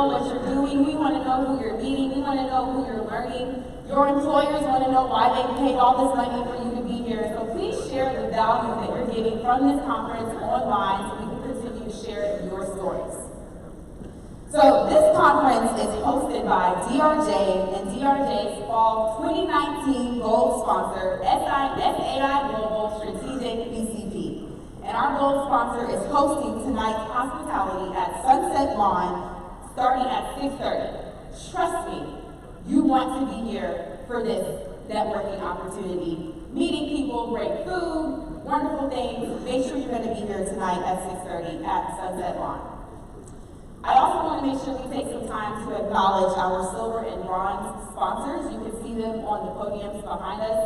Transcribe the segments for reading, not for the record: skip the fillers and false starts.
know what you're doing. We want to know who you're meeting. We want to know who you're learning. Your employers want to know why they paid all this money for you to be here. So please share the value that you're getting from this conference online so we can continue to share your stories. So this conference is hosted by DRJ and DRJ Fall 2019 Gold Sponsor, SAI Global Strategic BCP. And our gold sponsor is hosting tonight's hospitality at Sunset Lawn starting at 6:30. Trust me, you want to be here for this networking opportunity. Meeting people, great food, wonderful things. Make sure you're going to be here tonight at 6:30 at Sunset Lawn. I also want to make sure we take some time to acknowledge our silver and bronze sponsors. You can see them on the podiums behind us.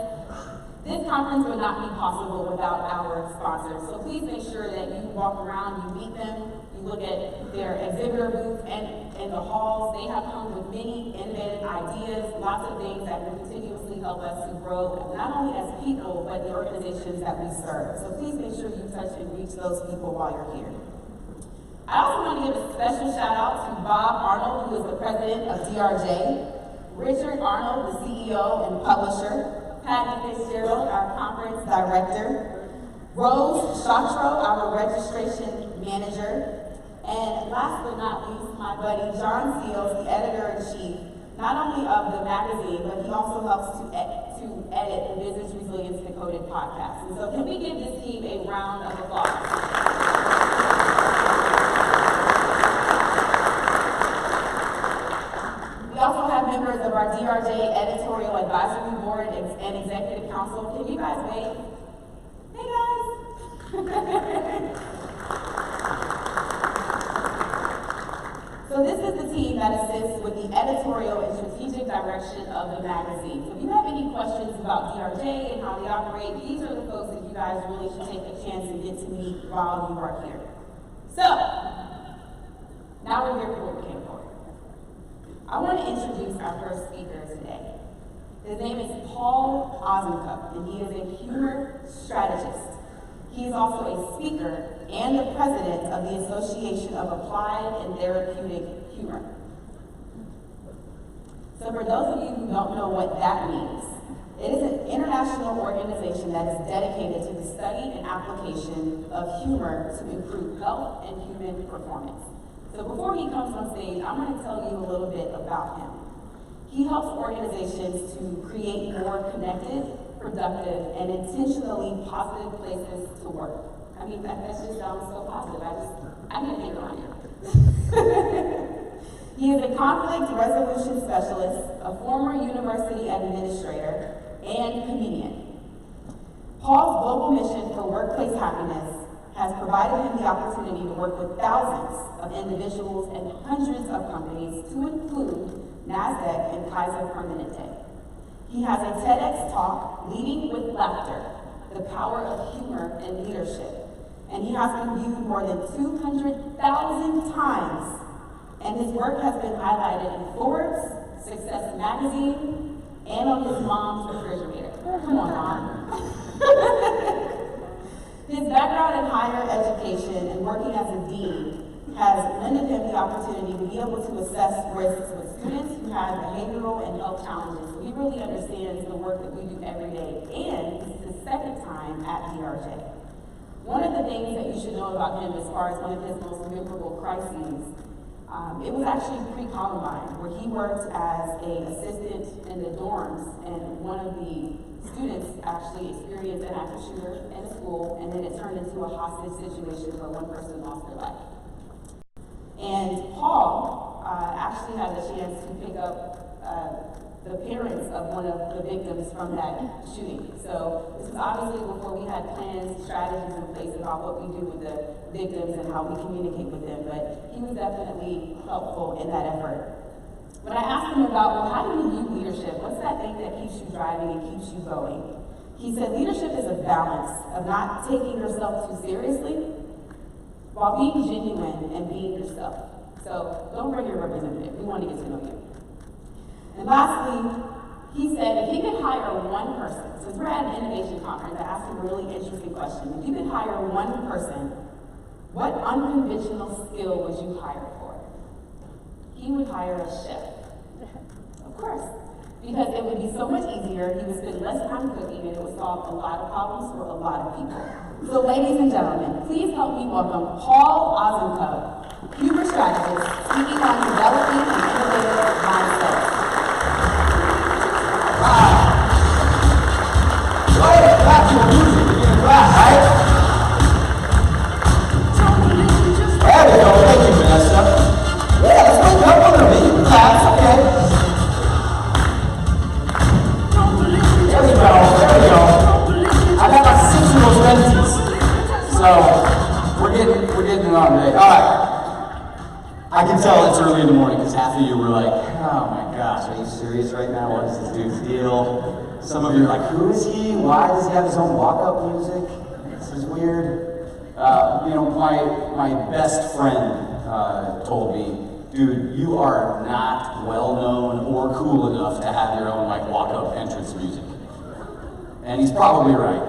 This conference would not be possible without our sponsors. So please make sure that you walk around, you meet them, you look at their exhibitor booths and in the halls. They have come with many innovative ideas, lots of things that will continuously help us to grow, not only as people, but the organizations that we serve. So please make sure you touch and reach those people while you're here. I also want to give a special shout out to Bob Arnold, who is the president of DRJ, Richard Arnold, the CEO and publisher, Patty Fitzgerald, our conference director, Rose Chatro, our registration manager, and last but not least, my buddy John Seals, the editor-in-chief, not only of the magazine, but he also helps to edit the Business Resilience Decoded podcast. And so can we give this team a round of applause? We also have members of our DRJ Editorial Advisory Board and Executive Council. Can you guys wave? Hey guys! So this is the team that assists with the editorial and strategic direction of the magazine. So if you have any questions about DRJ and how they operate, these are the folks that you guys really should take a chance and get to meet while you are here. So, now we're here for what we came for. I want to introduce our first speaker today. His name is Paul Ozencup, and he is a humor strategist. He is also a speaker and the president of the Association of Applied and Therapeutic Humor. So for those of you who don't know what that means, it is an international organization that is dedicated to the study and application of humor to improve health and human performance. So before he comes on stage, I'm going to tell you a little bit about him. He helps organizations to create more connected, productive, and intentionally positive places to work. I mean, that just sounds so positive. I need to hang around here. He is a conflict resolution specialist, a former university administrator, and comedian. Paul's global mission for workplace happiness has provided him the opportunity to work with thousands of individuals and hundreds of companies, to include NASDAQ and Kaiser Permanente. He has a TEDx talk, Leading with Laughter, the Power of Humor in Leadership, and he has been viewed more than 200,000 times, and his work has been highlighted in Forbes, Success Magazine, and on his mom's refrigerator. Come on, Mom. His background in higher education and working as a dean has lended him the opportunity to be able to assess risks with students who have behavioral and health challenges. So he really understands the work that we do every day, and this is his second time at DRJ. One of the things that you should know about him as far as one of his most memorable crises, it was actually pre-Columbine, where he worked as an assistant in the dorms, and one of the students actually experienced an active shooter in a school, and then it turned into a hostage situation where one person lost their life. And Paul actually had the chance to pick up the parents of one of the victims from that shooting. So this is obviously before we had plans, strategies in place about what we do with the victims and how we communicate with them, but he was definitely helpful in that effort. When I asked him about, well, how do you view leadership? What's that thing that keeps you driving and keeps you going? He said leadership is a balance of not taking yourself too seriously while being genuine and being yourself. So don't bring your representative. We want to get to know you. And lastly, he said if he could hire one person, since we're at an innovation conference, I asked him a really interesting question. If you could hire one person, what unconventional skill would you hire for? he would hire a chef. Of course. Because it would be so much easier, he would spend less time cooking, and it would solve a lot of problems for a lot of people. So ladies and gentlemen, please help me welcome Paul Ozenko, humor strategist, speaking on developing an innovative mindset. Back to music in class, right? There we go, thank you, Vanessa. Yeah, let's wake up a little bit. You can clap, okay. There we go, there we go. I got my 6-year-old sentences. So, we're getting it on today. Alright. I can tell it's early in the morning because half of you were like, oh my gosh, are you serious right now? What is this dude's deal? Some of you are like, who is he? Why does he have his own walk-up music? This is weird. You know, my best friend told me, dude, you are not well-known or cool enough to have your own like walk-up entrance music. And he's probably right.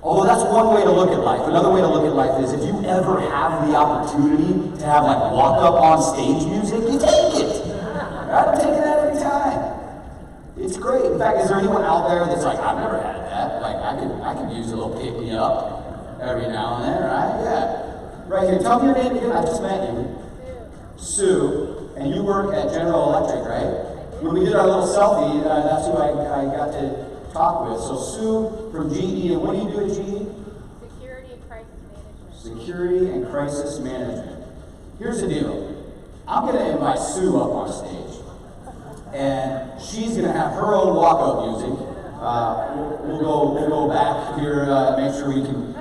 Although that's one way to look at life. Another way to look at life is if you ever have the opportunity to have like walk-up on stage music, you take it. I'm taking that every time. It's great. In fact, is there anyone out there that's like, I've never had that? Like, I could use a little pick-me-up every now and then, right? Yeah. Right here. Tell me your name again. I just met you. Sue. And you work at General Electric, right? When we did our little selfie, that's who I got to talk with. So Sue from GE, and what do you do at GE? Security and crisis management. Security and crisis management. Here's the deal. I'm going to invite Sue up on stage. And she's gonna have her own walk-up music. We'll go back here, make sure we can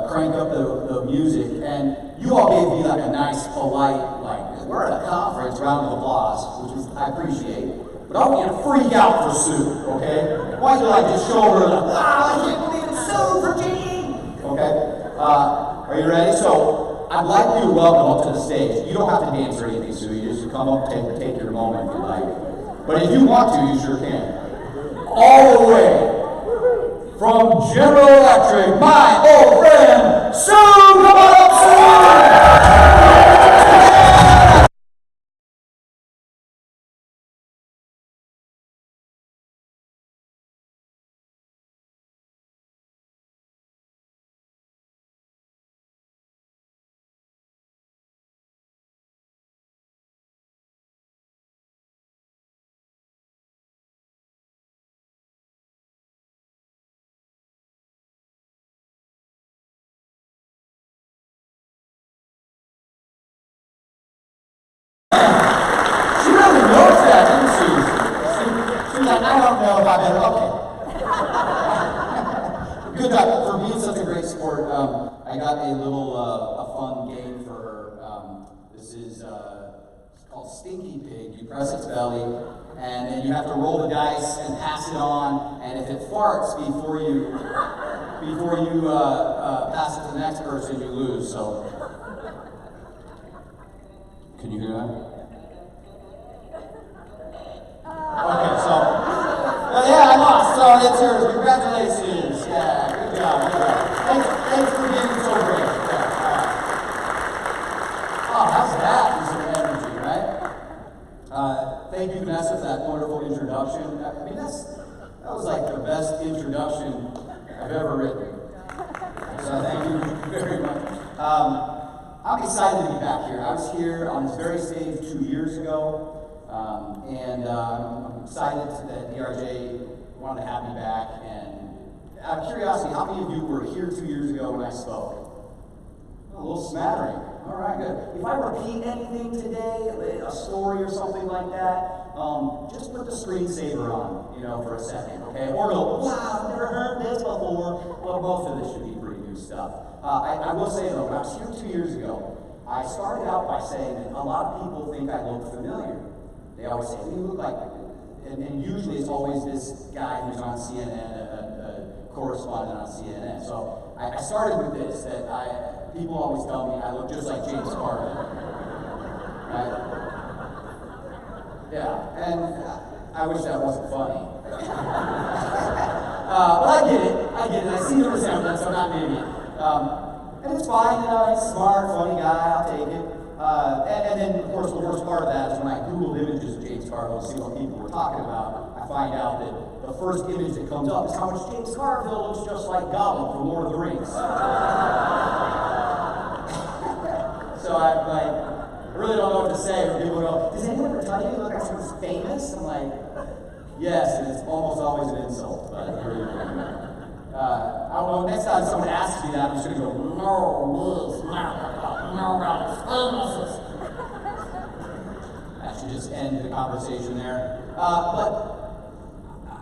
crank up the music. And you all gave me like a nice, polite, like we're at a conference, round of applause, which is I appreciate. But I want you to freak out for Sue, okay? Why don't you like just show her like, wow, I can't believe it's Sue for GE, okay? Are you ready? So I'd like you to welcome up to the stage. You don't have to dance or anything, Sue. You just come up, take your moment if you like. But if you want to, you sure can. All the way from General Electric, my old friend, Sue! Come on up, Sue! She really knows that, didn't she? She's like, I don't know if I better. Okay. Good job for being such a great sport. I got a little a fun game for her. This is it's called Stinky Pig. You press its belly, and then you have to roll the dice and pass it on. And if it farts before you pass it to the next person, you lose. So. Can you hear that? Okay, so, yeah, I lost, so it's yours. Congratulations. Yeah, good job. Thanks for being so great. Yeah, oh, how's that? Is some energy, right? Thank you, Vanessa, for that wonderful introduction. I mean, that was like the best introduction I've ever written. So thank you very much. I'm excited to be back here. I was here on this very stage 2 years ago, and I'm excited that DRJ wanted to have me back. And out of curiosity, how many of you were here 2 years ago when I spoke? A little smattering. All right, good. If I repeat anything today, a story or something like that, just put the screensaver on, for a second, okay? Or go, wow, I've never heard this before. Well, most of this should be pretty new stuff. I will say though, when I was here 2 years ago, I started out by saying that a lot of people think I look familiar. They always say, you look like, and usually it's always this guy who's on CNN, a correspondent on CNN. So I started with this, that people always tell me I look just like James Carvin, right? Yeah, and I wish that wasn't funny. But I get it, I see the resemblance, I'm not an idiot. And it's fine, he's a smart, funny guy, I'll take it. And then, of course, the worst part of that is when I Googled images of James Carville to see what people were talking about, I find out that the first image that comes up is how much James Carville looks just like Gollum from Lord of the Rings. So I really don't know what to say when people go, does anyone ever tell you you look like someone's famous? I'm like, yes, and it's almost always an insult, but I don't know, next time someone asks me that, I'm just going to go, no, that should just end the conversation there. But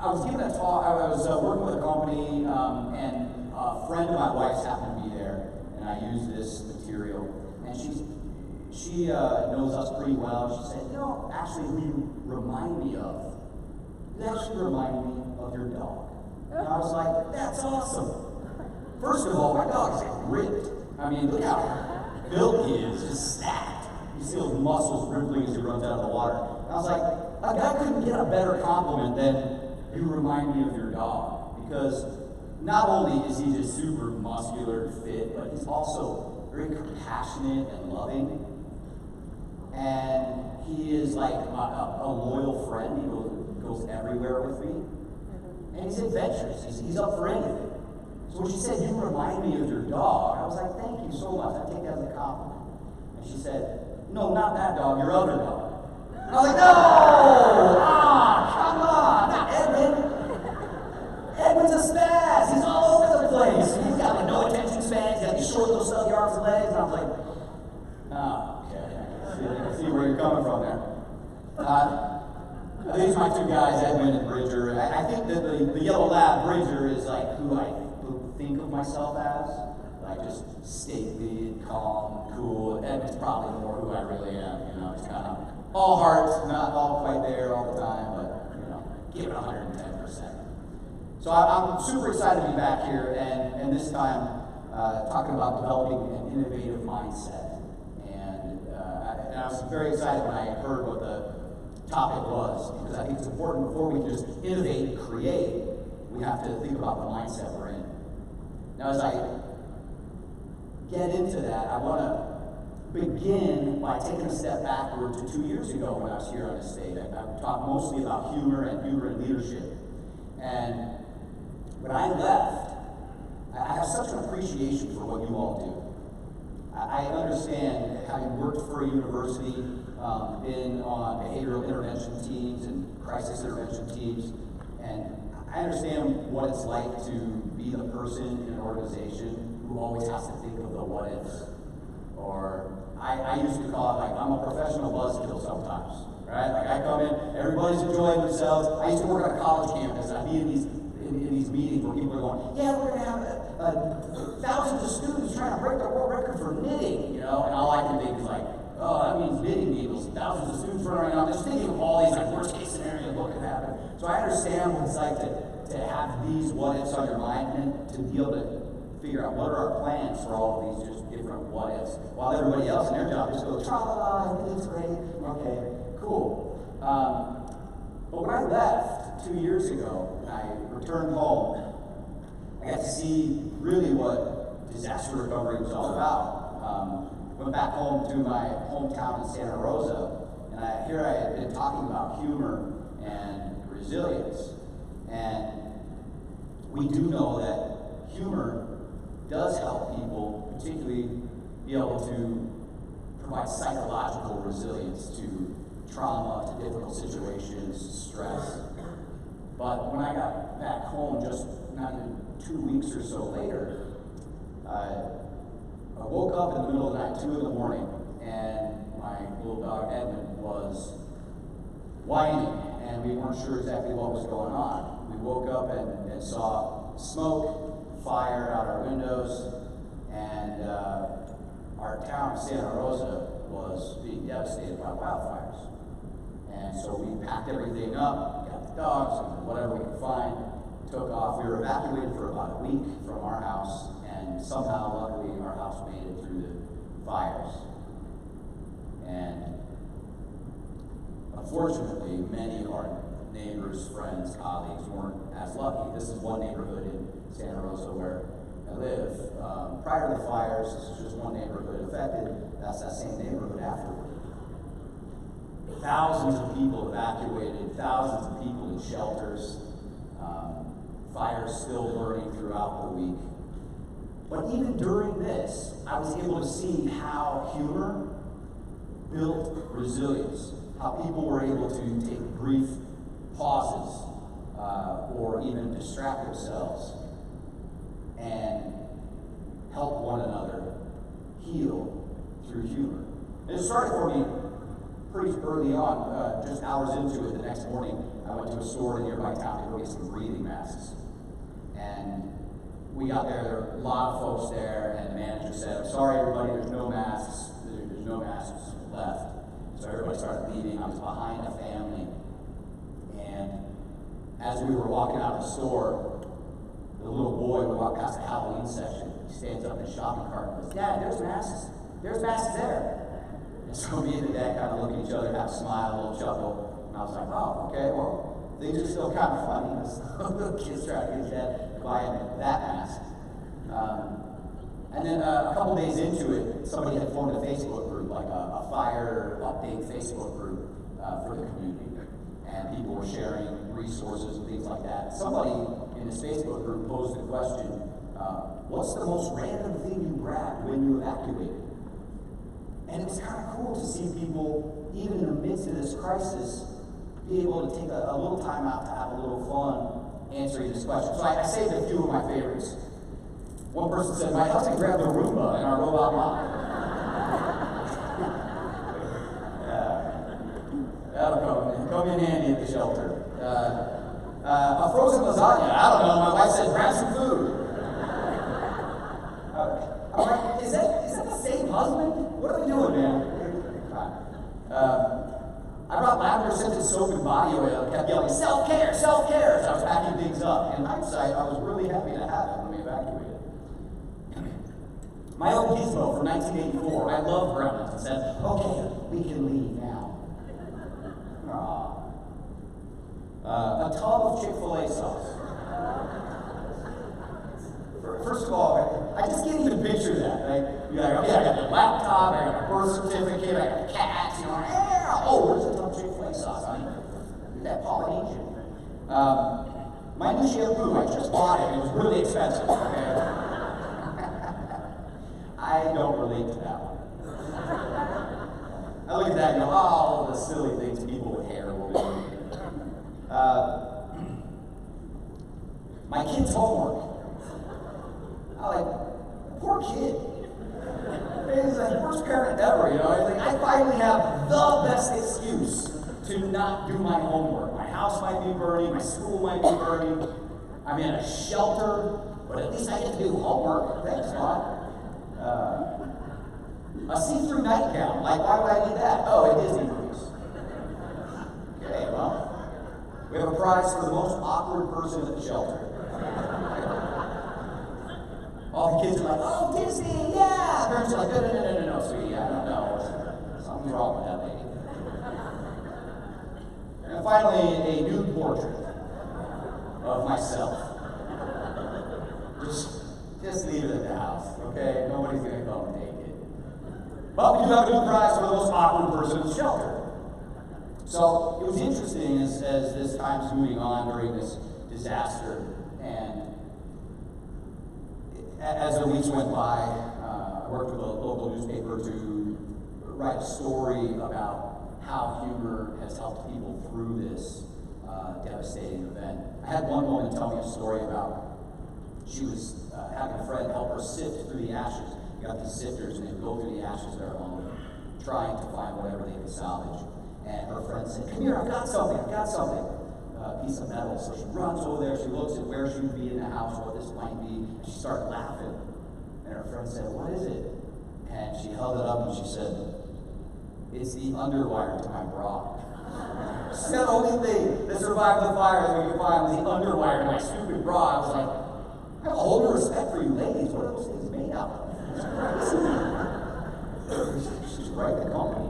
I was giving a talk, I was working with a company, and a friend of my wife's happened to be there, and I used this material, and she knows us pretty well. She said, you know, actually, who you remind me of, you actually remind me of your dog. And I was like, that's awesome. First of all, my dog's ripped. I mean, look how built he is, just stacked. You see those muscles rippling as he runs out of the water. And I was like, a guy couldn't get a better compliment than, you remind me of your dog. Because not only is he just super muscular and fit, but he's also very compassionate and loving. And he is like a loyal friend. He goes everywhere with me. And he's adventurous. He's up for anything. So when she said, you remind me of your dog, I was like, thank you so much. I take that as a compliment. And she said, no, not that dog, your other dog. And I was like, no! Come on! Not Edmund! Edmund's a spaz! He's all over the place! He's got like no attention span, he's got these short little stubby arms and legs, and I was like, okay. I see where you're coming from there. These are my two guys, Edmund and Bridger. I think that the yellow lab, Bridger, is like who I think of myself as. Like just stately, calm, cool. Edmund's probably more who I really am. You know, it's kind of all heart, not all quite there all the time, but you know, give it 110%. So I'm super excited to be back here, and this time talking about developing an innovative mindset. And I was very excited when I heard what the topic was, because I think it's important before we just innovate and create, we have to think about the mindset we're in. Now, as I get into that, I want to begin by taking a step backward to 2 years ago when I was here on this stage. I talked mostly about humor and leadership. And when I left, I have such an appreciation for what you all do. I understand, having worked for a university, been on behavioral intervention teams and crisis intervention teams, and I understand what it's like to be the person in an organization who always has to think of the what ifs. Or I used to call it like, I'm a professional buzzkill sometimes, right? Like I come in, everybody's enjoying themselves. I used to work on a college campus, and I'd be in these meetings where people are going, yeah, we're going to have thousands of students trying to break the world record for knitting, you know? And all I can think is like, oh, that means knitting needles, thousands of students running around, just thinking of all these like worst case scenarios, what could happen. So I understand what it's like to have these what ifs on your mind and to be able to figure out what are our plans for all of these just different what ifs, while everybody else in their job just goes, tra-la-la, everything's great, okay, cool. But when I left 2 years ago, and I returned home, I got to see really what disaster recovery was all about. Went back home to my hometown in Santa Rosa, and here I had been talking about humor and resilience. And we do know that humor does help people, particularly be able to provide psychological resilience to trauma, to difficult situations, stress. But when I got back home, just not even 2 weeks or so later, I woke up in the middle of the night, 2 in the morning, and my little dog Edmund was whining, and we weren't sure exactly what was going on. We woke up and saw smoke, fire out our windows, and our town of Santa Rosa was being devastated by wildfires. And so we packed everything up, got the dogs and whatever we could find, took off. We were evacuated for about a week from our house, and somehow, luckily, our house made it through the fires. And unfortunately, many of our neighbors, friends, colleagues weren't as lucky. This is one neighborhood in Santa Rosa where I live. Prior to the fires, this was just one neighborhood affected. That's that same neighborhood afterward. Thousands of people evacuated, thousands of people in shelters, fires still burning throughout the week. But even during this, I was able to see how humor built resilience, how people were able to take brief pauses or even distract themselves and help one another heal through humor. And it started for me pretty early on, just hours into it. The next morning, I went to a store in a nearby town to go get some breathing masks. And we got there were a lot of folks there, and the manager said, "I'm sorry everybody, there's no masks. There's no masks left." So everybody started leaving. I was behind a family. And as we were walking out of the store, the little boy would walk past the Halloween section. He stands up in his shopping cart and goes, "Dad, there's masks. There's masks there." And so me and the dad kind of look at each other, have a smile, a little chuckle. And I was like, "Oh, okay, well, things are still kind of funny." The kid's trying to get his dad to buy him that mask. And then a couple days into it, somebody had formed a Facebook group, like a fire update Facebook group for the community. And people were sharing resources and things like that. Somebody in this Facebook group posed the question, what's the most random thing you grabbed when you evacuated? And it was kind of cool to see people, even in the midst of this crisis, be able to take a little time out to have a little fun answering this question. So I saved a few of my favorites. One person said, "My husband grabbed a Roomba in our robot mop." That'll come in handy at the shelter. A frozen lasagna. I don't know. My wife said, "Grab some food." I'm like, is that the same husband? What are we doing, man? I brought lavender scented soap and body oil and kept yelling, "Self-care, self-care," as I was packing things up. In hindsight, I was really happy to have it when we evacuated. My old gizmo from 1984, I love gremlins, and said, "Okay, we can leave now." A tub of Chick-fil-A sauce. First of all, I just can't even picture that. Right? You're like, okay, I got the laptop, I got my birth certificate, I got the cats, you know, oh, where's the tub of Chick-fil-A sauce? I mean, that Polynesian. My new shampoo, I just bought it, and it was really expensive, okay? I don't relate to that one. I look at that and go, oh, the silly things people with hair will do. My kid's homework. I like, poor kid. He's the worst parent ever, you know. Like, I finally have the best excuse to not do my homework. My house might be burning, my school might be burning. I'm in a shelter, but at least I get to do homework. Thanks, God. A see-through nightgown. Like, why would I need that? Oh, at Disney movies. Okay, well, we have a prize for the most awkward person at the shelter. All the kids are like, "Oh, Disney, yeah!" Parents are like, no, sweetie, I don't know. Something's wrong with that lady. And finally, a nude portrait of myself. Just leave it at the house, okay? Nobody's gonna come and take it. But we do have a new prize for the most awkward person in the shelter. So it was interesting as this time's moving on during this disaster, and as the weeks went by, I worked with a local newspaper to write a story about how humor has helped people through this devastating event. I had one woman tell me a story about she was having a friend help her sift through the ashes. You got these sifters, and they go through the ashes there alone, trying to find whatever they could salvage. And her friend said, "Come here, I've got something. A piece of metal." So she runs over there, she looks at where she would be in the house, what this might be, and she started laughing. And her friend said, "What is it?" And she held it up and she said, "It's the underwire to my bra." She said the only thing that survived the fire that we could find was the underwire to my stupid bra. I was like, I have a whole new respect for you ladies. What are those things made out of? She's right, the company.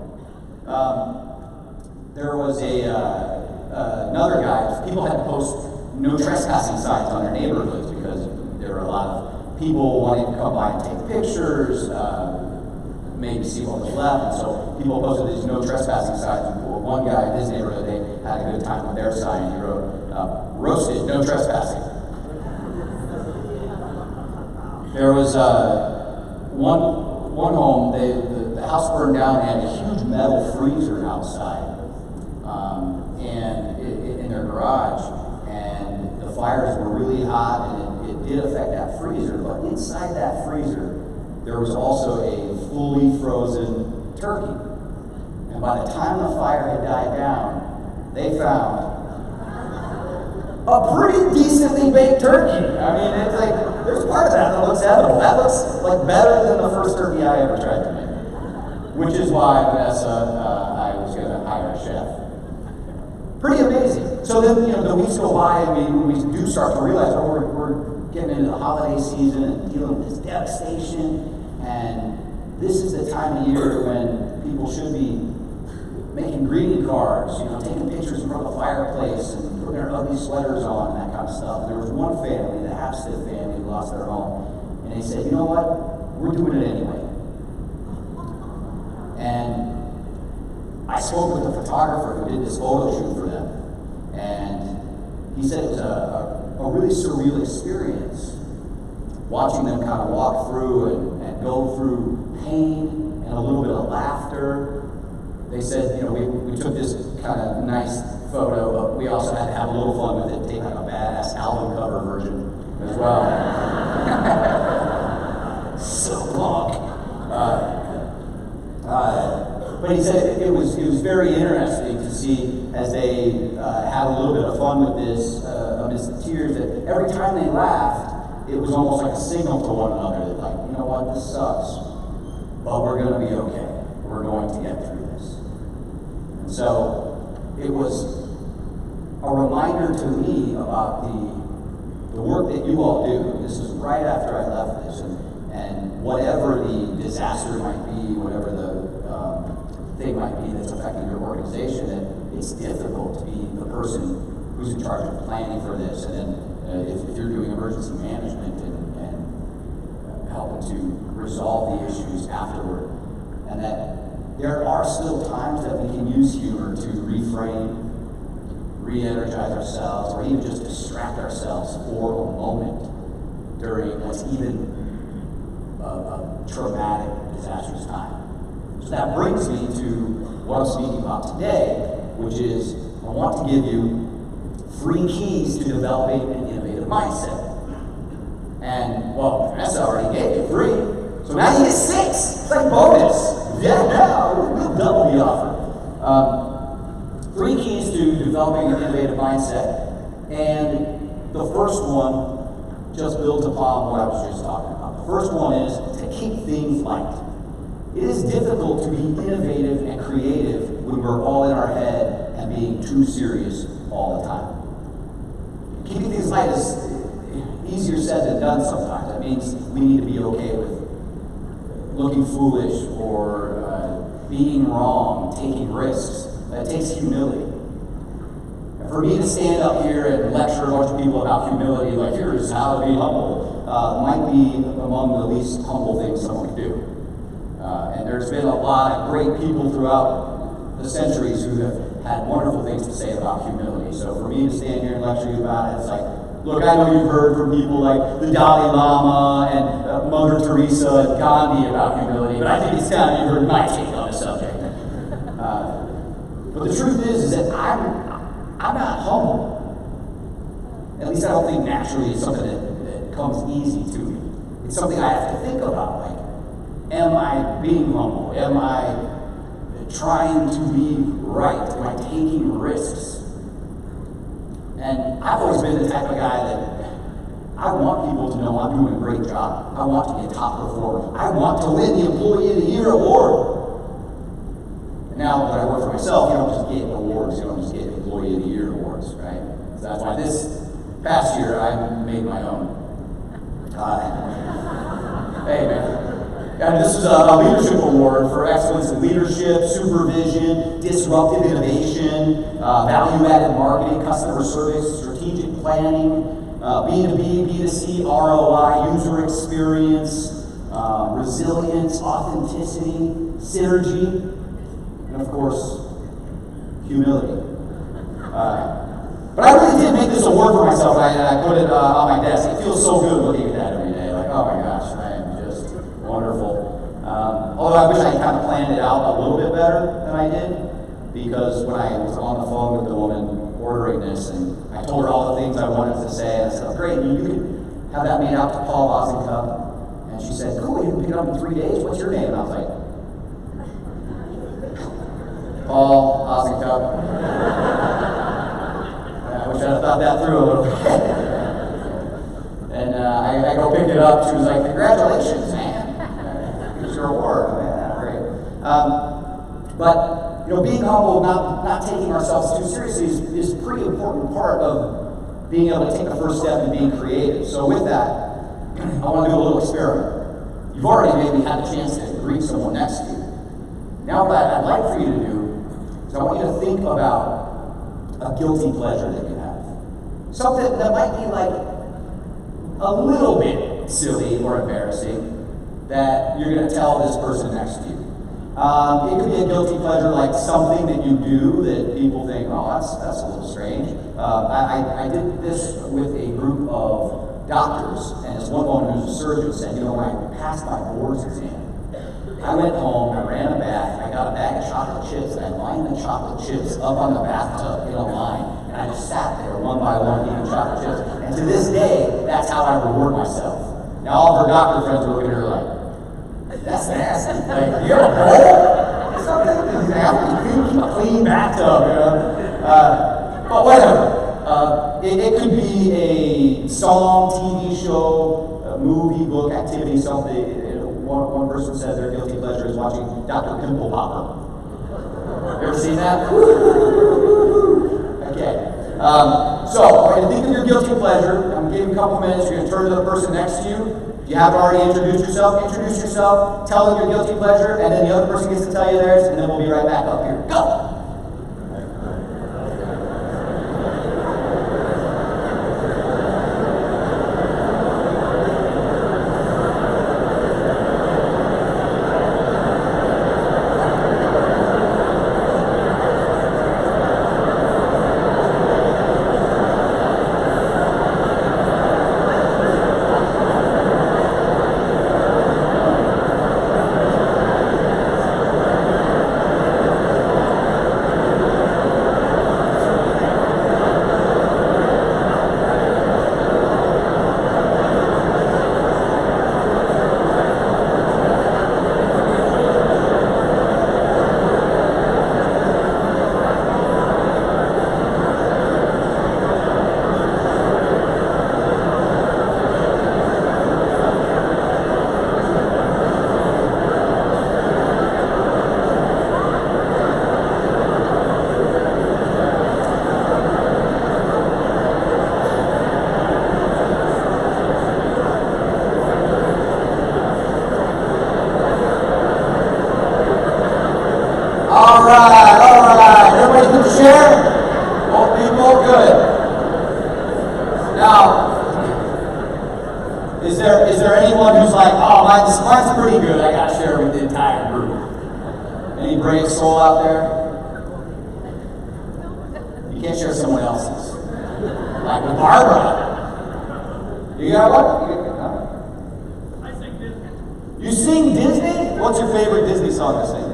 There was another guy. People had to post no trespassing signs on their neighborhoods because there were a lot of people wanting to come by and take pictures, maybe see what was left, and so people posted these no trespassing signs. One guy in his neighborhood, they had a good time with their sign. He wrote, roasted, no trespassing. There was one home, the house burned down, and had a huge metal freezer outside, and in their garage, and the fires were really hot, and it did affect that freezer, but inside that freezer, there was also a fully frozen turkey. And by the time the fire had died down, they found a pretty decently baked turkey. I mean, it's like, there's part of that looks edible. That looks like better than the first turkey I ever tried to make. Which is why, Vanessa, I was going to hire a chef. Pretty amazing. So then, the weeks go by and we do start to realize, oh, we're getting into the holiday season and dealing with this devastation. And this is the time of year when people should be making greeting cards, taking pictures in front of the fireplace and putting their ugly sweaters on and that kind of stuff. There was one family, the Hapstead family, who lost their home. And they said, you know what? We're doing it anyway. And I spoke with the photographer who did this photo shoot for them. And he said it was a really surreal experience watching them kind of walk through and go through pain and a little bit of laughter. They said, we took this kind of nice photo, but we also had to have a little fun with it, take like a badass album cover version as well. So long. But he said it was very interesting to see as they had a little bit of fun with this amidst the tears, that every time they laughed, it was almost like a signal to one another that, like, you know what, this sucks, but we're going to be okay. We're going to get through this. And so it was a reminder to me about the work that you all do. This is right after I left this, and whatever the disaster might be, whatever the thing might be that's affecting your organization, that it's difficult to be the person who's in charge of planning for this, and then if you're doing emergency management and helping to resolve the issues afterward, and that there are still times that we can use humor to reframe, re-energize ourselves, or even just distract ourselves for a moment during what's even a traumatic, disastrous time. So that brings me to what I'm speaking about today, which is I want to give you 3 keys to developing an innovative mindset. And, well, Vanessa already gave you 3, so now you get 6. It's like bonus. Yeah, we'll double the offer. 3 keys to developing an innovative mindset, and the first one just builds upon what I was just talking about. The first one is to keep things light. It is difficult to be innovative and creative when we're all in our head and being too serious all the time. Keeping things light is easier said than done sometimes. That means we need to be okay with looking foolish or being wrong, taking risks. That takes humility. And for me to stand up here and lecture a bunch of people about humility, like here's how to be humble, might be among the least humble things someone can do. And there's been a lot of great people throughout the centuries who have had wonderful things to say about humility. So for me to stand here and lecture you about it, it's like, look, I know you've heard from people like the Dalai Lama and Mother Teresa and Gandhi about humility, but I think it's time you've heard my take on the subject. But the truth is that I'm not humble. At least I don't think naturally it's something that comes easy to me. It's something I have to think about, like, am I being humble? Am I trying to be right? Am I taking risks? And I've always been the type of guy that I want people to know I'm doing a great job. I want to be a top performer. I want to win the Employee of the Year award. And now that I work for myself, you don't just get awards, you don't just get Employee of the Year awards, right? So that's why this past year I made my own. Hey man. And this is a leadership award for excellence in leadership, supervision, disruptive innovation, value-added marketing, customer service, strategic planning, B2B, B2C, ROI, user experience, resilience, authenticity, synergy, and of course, humility. But I really did make this award for myself, and I put it on my desk. It feels so good looking at that every day. Like, oh my gosh, I am just wonderful. Although I wish I kind of planned it out a little bit better than I did, because when I was on the phone with the woman ordering this, and I told her all the things I wanted to say, and I said, great, you can have that made out to Paul Ozencup. And she said, cool, you can pick it up in 3 days. What's your name? And I was like, Paul Ozencup. I wish I'd have thought that through a little bit. And I go pick it up. She was like, congratulations, man. Here's your award. Yeah, great. But, you know, being humble, not taking ourselves too seriously is a pretty important part of being able to take the first step in being creative. So with that, I want to do a little experiment. You've already maybe had a chance to greet someone next to you. Now what I'd like for you to do is I want you to think about a guilty pleasure that you have. Something that might be like a little bit silly or embarrassing that you're going to tell this person next to you. It could be a guilty pleasure like something that you do that people think, oh, that's a little strange. I did this with a group of doctors, and this one woman who's a surgeon said, you know, when I passed my boards exam, I went home, I ran a bath, I got a bag of chocolate chips, and I lined the chocolate chips up on the bathtub in a line, and I just sat there one by one eating chocolate chips. And to this day, that's how I reward myself. Now all of her doctor friends are looking at her like, that's nasty. Like, you have a bowl or something? Keep a clean bathtub, you know? But whatever. It could be a song, TV show, a movie, book, activity, something. One person said their guilty pleasure is watching Dr. Pimple Popper. You ever seen that? Okay. So, we're going to think of your guilty pleasure. I'm going to give you a couple minutes. You're going to turn to the person next to you. If you haven't already introduced yourself, tell them your guilty pleasure, and then the other person gets to tell you theirs, and then we'll be right back up here. Go! All right. Everybody can share? Both people? Good. Now, is there anyone who's like, oh, mine's pretty good, I gotta share with the entire group? Any brave soul out there? You can't share someone else's. Like with Barbara. You got what? I sing Disney. You sing Disney? What's your favorite Disney song to sing?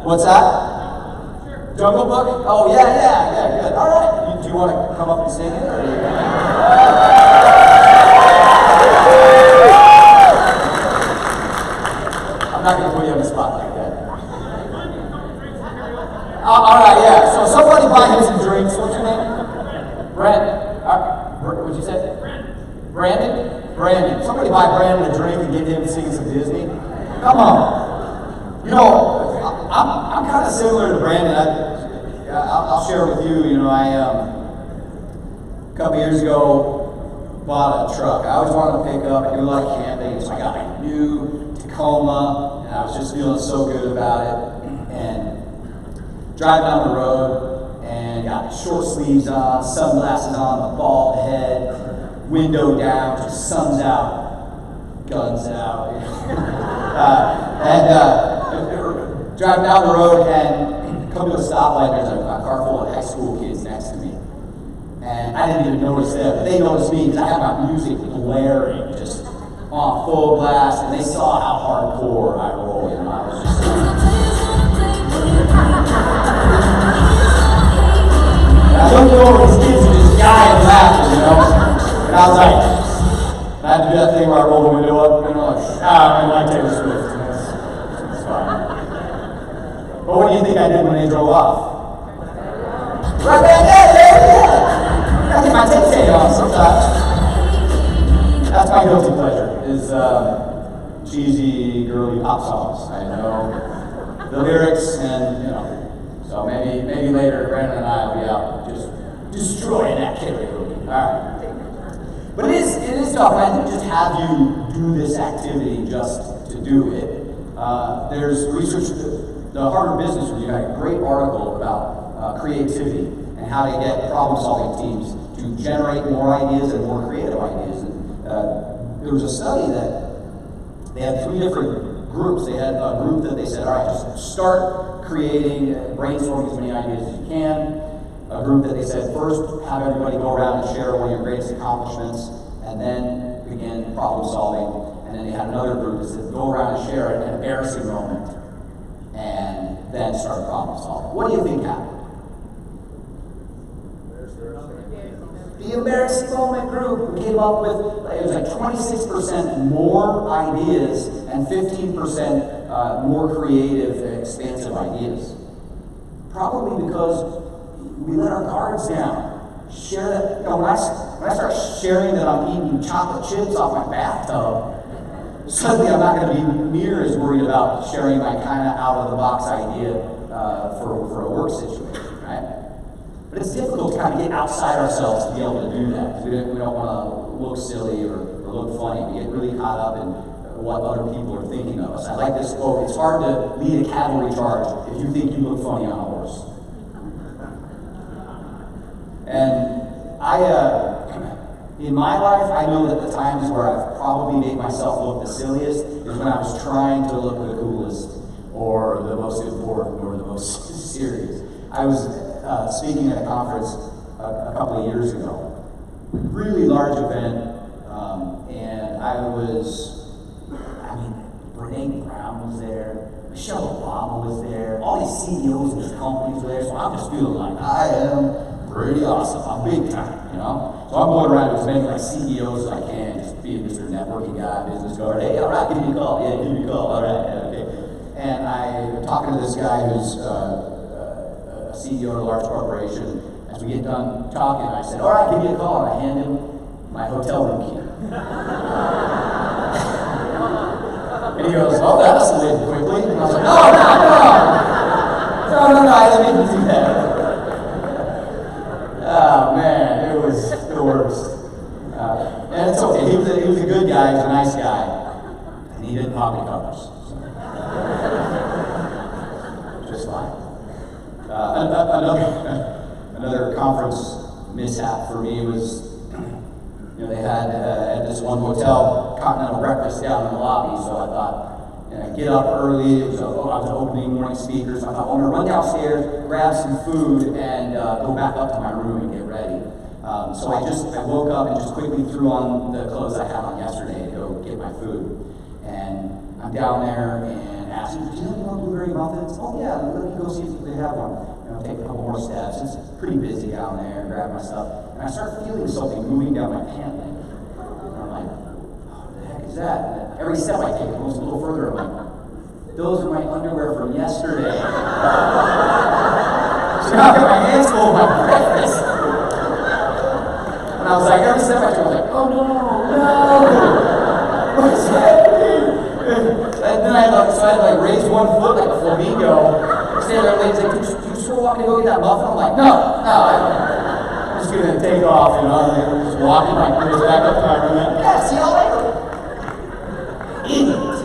What's that? Sure. Jungle Book? Oh, yeah, good. All right. Do you want to come up and sing it? Or I'm not going to put you on the spot like that. All right, yeah. So somebody buy him some drinks. What's your name? Brandon. What'd you say? Brandon. Somebody buy Brandon a drink and get him singing some Disney. Come on. You know, I'm kind of similar to Brandon. I'll share with you. You know, a couple years ago bought a truck. I always wanted to pick up. I do a lot of camping, so I got a new Tacoma, and I was just feeling so good about it. And driving down the road, and and got short sleeves on, sunglasses on, a bald head, window down, just sun's out, guns out. Driving down the road and come to a stoplight, there's a car full of high school kids next to me. And I didn't even notice them, but they noticed me because I had my music blaring, just on full blast, and they saw how hardcore I roll, you know. I was just I looked over these kids and just died laughing, you know. And I was like, I had to do that thing where I roll the window up, and I'm like, I like Taylor Swift. It's fine. But what do you think I did when they drove off? Right back there, I get my tape on sometimes. That's my guilty pleasure, is cheesy, girly pop songs. I know the lyrics, and you know, so maybe later Brandon and I will be out just destroying that karaoke. All right. But it is tough. I didn't just have you do this activity just to do it. There's research. The Harvard Business Review had a great article about creativity and how to get problem-solving teams to generate more ideas and more creative ideas. And, there was a study that they had 3 different groups. They had a group that they said, all right, just start creating, brainstorming as many ideas as you can. A group that they said, first, have everybody go around and share one of your greatest accomplishments, and then begin problem-solving. And then they had another group that said, go around and share an embarrassing moment, and then start problem-solving. What do you think happened? The embarrassing moment group came up with, it was like 26% more ideas and 15% more creative, expansive ideas. Probably because we let our guards down. Share that, you know, when I start sharing that I'm eating chocolate chips off my bathtub, suddenly I'm not going to be near as worried about sharing my kind of out-of-the-box idea for a work situation, right? But it's difficult to kind of get outside ourselves to be able to do that. We don't want to look silly or look funny. We get really caught up in what other people are thinking of us. I like this quote, it's hard to lead a cavalry charge if you think you look funny on a horse. And in my life, I know that the times where I've probably made myself look the silliest is when I was trying to look the coolest or the most important or the most serious. I was speaking at a conference a couple of years ago, really large event, and Brene Brown was there, Michelle Obama was there, all these CEOs of these companies were there, so I'm just feeling like I am pretty awesome, I'm big time, you know? So I'm going around as many like CEOs as I can, just being Mr. Networking guy, business card, hey, all right, give me a call, yeah, give me a call, all right, yeah, okay. And I'm talking to this guy who's a CEO of a large corporation. As we get done talking, I said, all right, give me a call, and I hand him my hotel room key. And he goes, oh, that escalated quickly. And I was like, no, I didn't mean to do that. Oh, man, it was the worst. And it's okay, he was a good guy, he was a nice guy, and he didn't pop any colors. So. Just fine. Another conference mishap for me was, they had at this one hotel continental breakfast down in the lobby. So I thought, get up early. I was an opening morning speaker. So I thought, I'm gonna run downstairs, grab some food, and go back up to my room and get ready. So I woke up and just quickly threw on the clothes I had on yesterday to go get my food. And I'm down there and asked, do you have any more blueberry muffins? Oh yeah, let me go see if they have one. Take a couple more steps. It's pretty busy down there, grab my stuff. And I start feeling something moving down my pant leg. And I'm like, what the heck is that? And every step I take, it moves a little further. I'm like, those are my underwear from yesterday. So now I got my hands full of my breakfast. And I was like, every step I took, I was like, oh no. What's happening? And then I had to raise one foot like a flamingo, stand there and like, do you still want me to go get that muffin? I'm like, no, I'm just gonna take off, I'm just walking my careers back up to my room. Yeah, see y'all later. Idiot.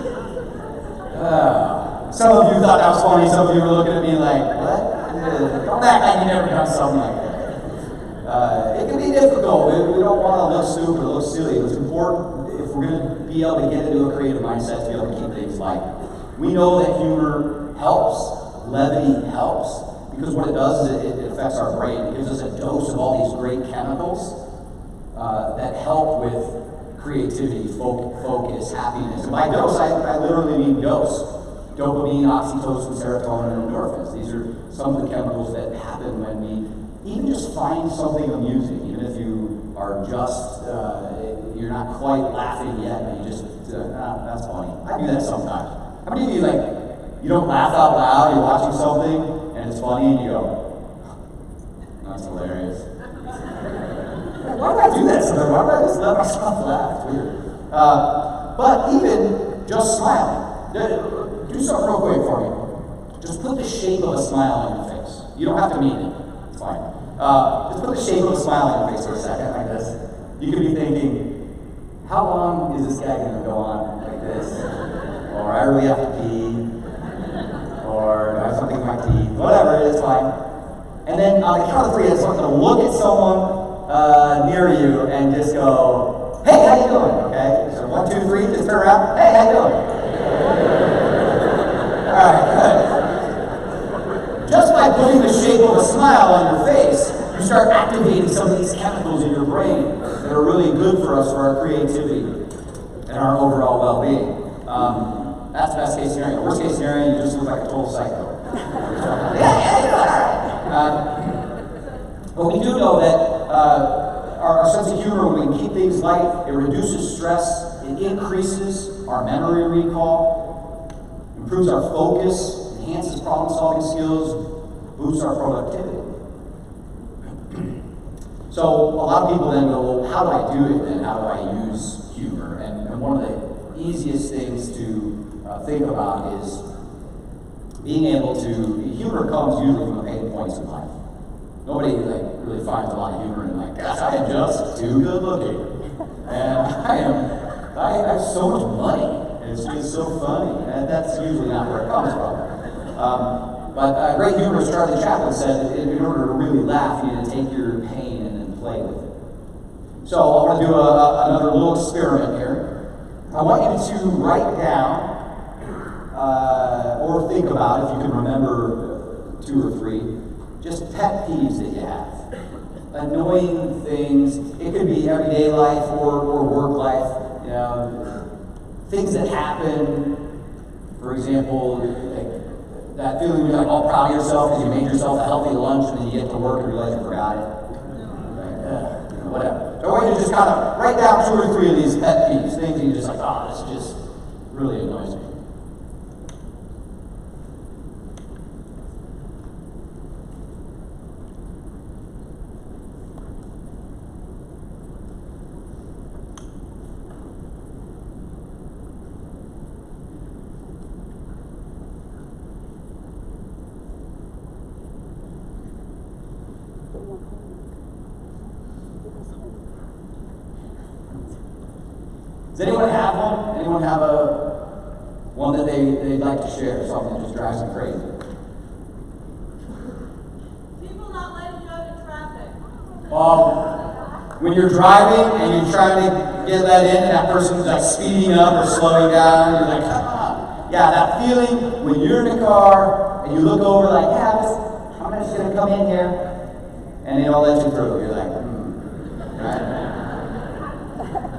Some of you thought that was funny, some of you were looking at me like, what? Don't act like you never done something like that. It can be difficult. We don't want to look stupid or look silly. It's important if we're going to be able to get into a creative mindset to be able to keep things light. We know that humor helps, levity helps, because what it does is it affects our brain. It gives us a dose of all these great chemicals that help with creativity, focus, happiness. And by dose, I literally mean dose. Dopamine, oxytocin, serotonin, and endorphins. These are some of the chemicals that happen when we even just find something amusing, even if you are just, you're not quite laughing yet, but you just, that's funny. I do that sometimes. How many of you, like, you don't laugh out loud, you're watching something, and it's funny, and you go, that's hilarious. Why do I do that sometimes? Why do I just let myself laugh? It's weird. But even just smiling. Do something real quick for me. Just put the shape of a smile on your face. You don't have to mean it. It's fine. Just put the shape of a smile on your face for a second, like this. You could be thinking, how long is this guy going to go on like this? Or I really have to pee. Or I have something in my teeth. Whatever, it's fine. And then on the count of three, I just want you to look at someone near you and just go, hey, how you doing? Okay? So 1, 2, 3, just turn around. Hey, how you doing? All right, good. Just by putting the shape of a smile on your face, you start activating some of these chemicals in your brain that are really good for us for our creativity and our overall well-being. That's the best case scenario. Worst case scenario, you just look like a total psycho. But we do know that our sense of humor, when we keep things light, it reduces stress, it increases our memory recall, improves our focus, enhances problem-solving skills, boosts our productivity. So a lot of people then go, well, how do I do it then? How do I use humor? And one of the easiest things to think about is being able to, humor comes usually from the pain points in life. Nobody really finds a lot of humor in like, gosh, I am just too good looking. And I have so much money. It's just so funny. And that's usually not where it comes from. But great humorist Charlie Chaplin said, in order to really laugh, you need to take your pain and then play with it. So I want to do another little experiment here. I want you to write down or think about, if you can remember 2 or 3, just pet peeves that you have. Annoying things. It could be everyday life or work life. You know, things that happen. For example, like that feeling when you're like all proud of yourself because you made yourself a healthy lunch and then you get to work and realize you forgot it. Like, whatever. So I want you to just kind of write down 2 or 3 of these pet peeves, things that you're just like, oh, this just really annoys me. Does anyone have one? Anyone have one that they'd like to share? Something that just drives them crazy. People not letting you out in traffic. When you're driving and you're trying to get let in and that person's like speeding up or slowing down, you're like, come on. Yeah, that feeling when you're in a car and you look over like, yeah, I'm just going to come in here, and they don't let you through. You're like, right?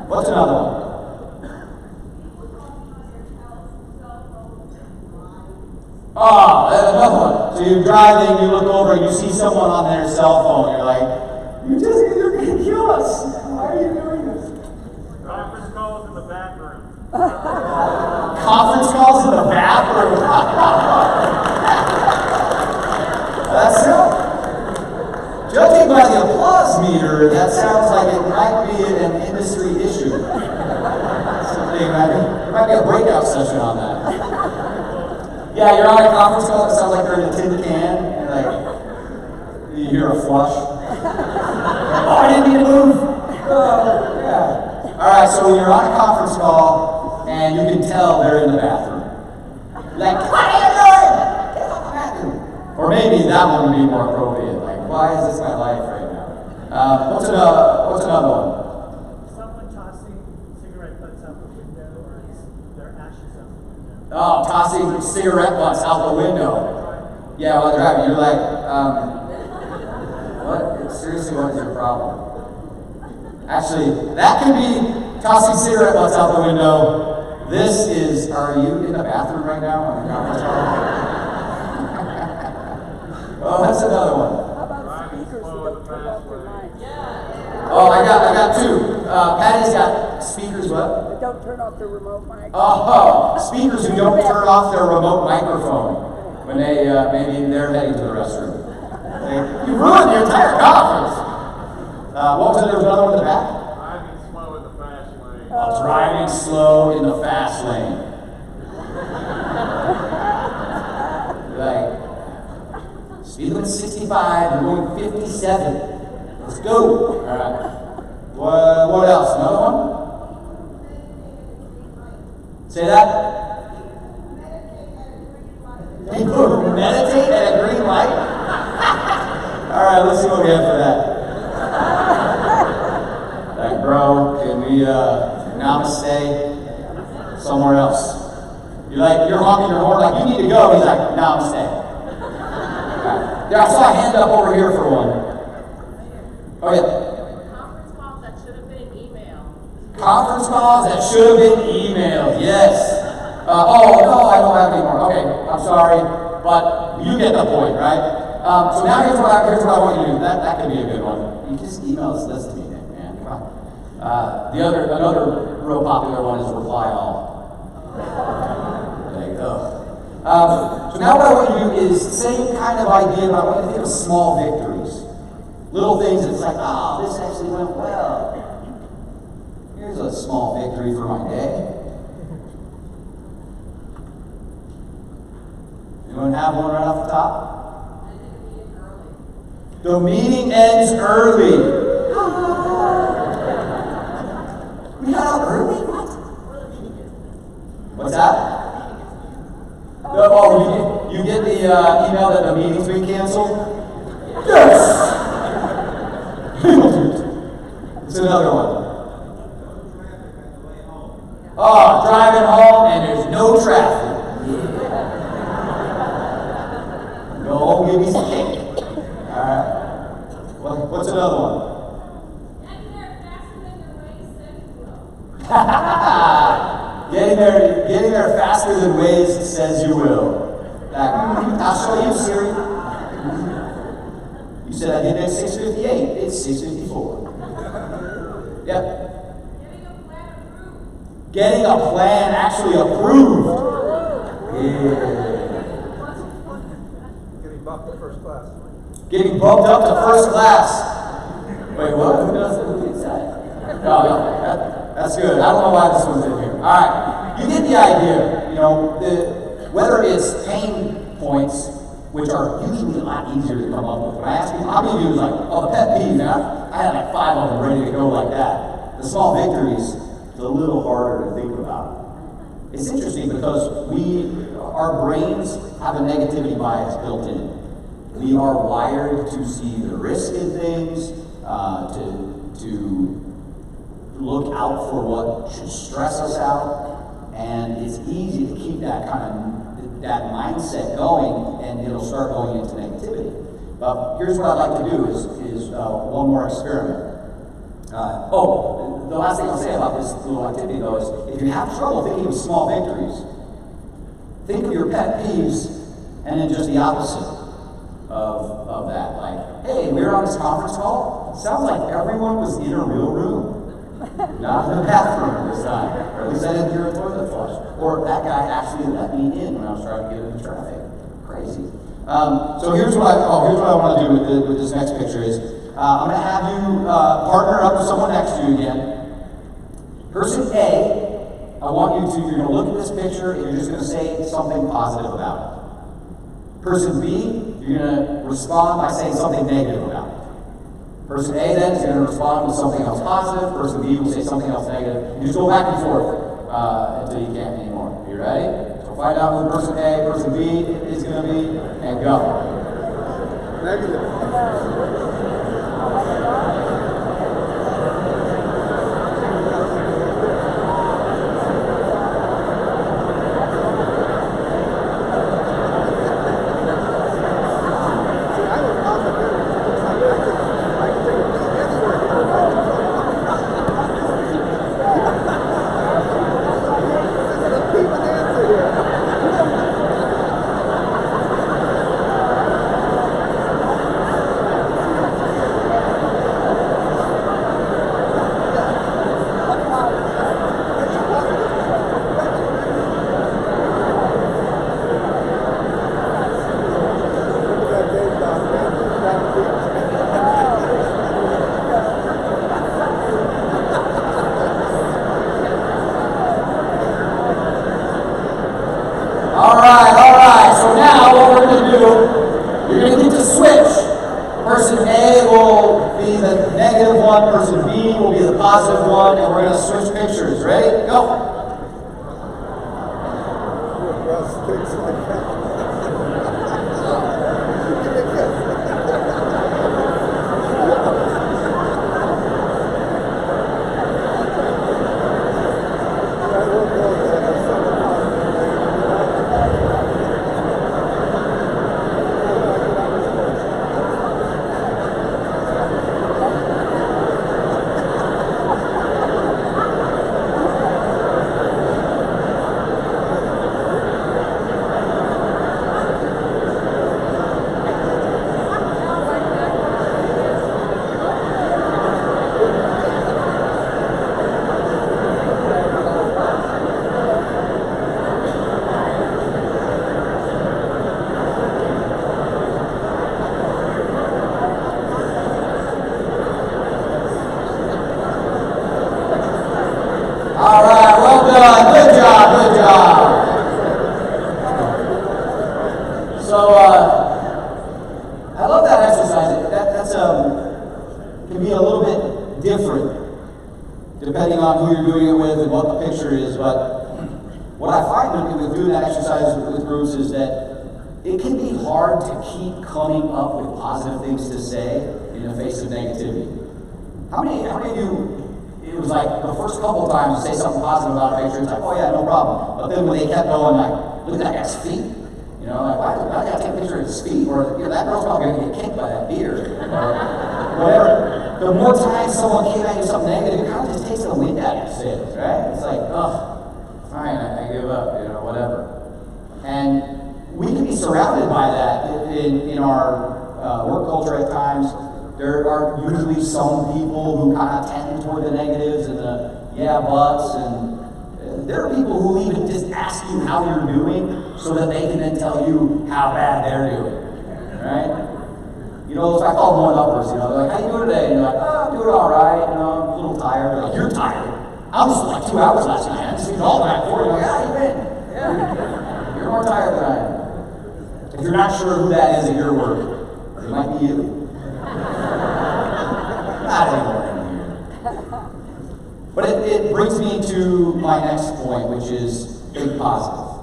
What's another one? Oh, another one. So you're driving, you look over, and you see someone on their cell phone. You're like, you're going to kill us. Why are you doing this? Conference calls in the bathroom. Conference calls in the bathroom. That's it. Judging by the applause meter, that sounds like it might be an industry issue. Something, there might be a breakout session on that. Yeah, you're on a conference call, it sounds like you're in a tin can, and like, you hear a flush. Oh, I didn't mean to move. Yeah. All right, so you're on a conference call, and you can tell they're in the bathroom. Like, what are you doing? Get out of the bathroom. Or maybe maybe that one would be more appropriate. Like, why is this my life right now? What's another one? Someone tossing cigarette butts out the window or their ashes out the window. Oh, tossing cigarette butts out the window. Yeah, while they're driving, you're like, what? Seriously, what is your problem? Actually, that could be tossing cigarette butts out the window. This is, are you in the bathroom right now on the conference call? Oh, that's another one. How about speakers that don't turn off their mics? Oh, I got two. Patty's got speakers, what? That don't turn off their remote mics? Oh, speakers who don't turn off their remote microphone when they, maybe they're heading to the restroom. You ruined the entire conference. What was it? There was another one in the back? Driving slow in the fast lane. Driving slow in the fast lane. Like, speed limit 65, you're going 57. Let's go. All right. What else? Another one? Say that. People who meditate at a green light? All right, let's see what we have for that. Like, bro, can we namaste somewhere else? You're honking your horn like, you need to go. He's like, namaste. Right. Yeah, I saw a hand up over here for one. Oh, yeah. Conference calls that should have been emailed. Conference calls that should have been emailed, yes. Oh, no, I don't have any more. Okay, I'm sorry, but you get the point, right? So now here's what I want you to do. That could be a good one. You just email this list to me, man. Come on. Another real popular one is reply all. There you go. So now what I want you to do is the same kind of idea, but I want you to think of small victories. Little things that's like, oh, this actually went well. Here's a small victory for my day. Anyone have one right off the top? The meeting ends early. We got out early? What? What's that? Oh, you get the email that the meeting's been canceled? Yes! It's another one. Oh, driving home and there's no traffic. Go give me some cake. Alright. What's another one? Getting there faster than Waze says you will. I'll show you, Siri. You said I did at 6:58. It's 6:54. Yep. Getting a plan actually approved. Yeah. Getting bumped to first class. Getting bumped up to first class. Wait, what? Who does it? Who gets that? No, that's good. I don't know why this one's in here. All right, you get the idea. You know, whether it's pain points, which are usually a lot easier to come up with. When I ask people, how many of you is like, oh, the pet peeve, man? I had like 5 of them ready to go like that. The small victories, it's a little harder to think about. It's interesting because our brains have a negativity bias built in. We are wired to see the risk in things, to look out for what should stress us out, and it's easy to keep that that mindset going, and it'll start going into negativity. But here's what I'd like to do is one more experiment. The last thing I'll say about this little activity though is if you have trouble thinking of small victories, think of your pet peeves and then just the opposite of that. Like, hey, we were on this conference call. Sounds like everyone was in a real room. Not in the bathroom this time. Or at least I didn't hear a toilet flush. Or that guy actually let me in when I was trying to get into traffic. Crazy. So here's what I want to do with this next picture is I'm going to have you partner up with someone next to you again. Person A, I want you to, you're going to look at this picture and you're just going to say something positive about it. Person B, you're going to respond by saying something negative about it. Person A then is going to respond with something else positive. Person B will say something else negative. You just go back and forth until you can't anymore. Are you ready? So find out who person A, person B is going to be, and go. All right. So now what we're going to do, you're going to get to switch. Person A will be the negative one, person B will be the positive one, and we're going to switch pictures. Ready? Go. All right, well done. Good job. So, I love that exercise. That's can be a little bit different depending on who you're doing it with and what the picture is. But what I find with doing that exercise with groups is that it can be hard to keep coming up with positive things to say in the face of negativity. How many of you? It was like the first couple of times you say something positive about a picture, it's like, oh yeah, no problem. But then when they kept going, like, look at that guy's feet. You know, like, why do I gotta take a picture of his feet? Or, you know, that girl's probably gonna get kicked by that beer. Or whatever. The more times someone came at you something negative, it kind of just takes the wind out of your sails, right? It's like, oh, fine, I give up, you know, whatever. And we can be surrounded by that in our work culture at times. There are usually some people who kind of tend toward the negatives and the yeah buts, and there are people who even just ask you how you're doing so that they can then tell you how bad they're doing, right? You know, I call them one-uppers, you know, they're like, how you doing today? And you're like, oh, I'm doing all right, you know, I'm a little tired. They're like, you're tired? I was like 2 hours last night, I just slept all night before. You're like, yeah, you've been. Yeah. You're more tired than I am. If you're not sure who that is at your work, it might be you. Not anymore in here. But it brings me to my next point, which is think positive.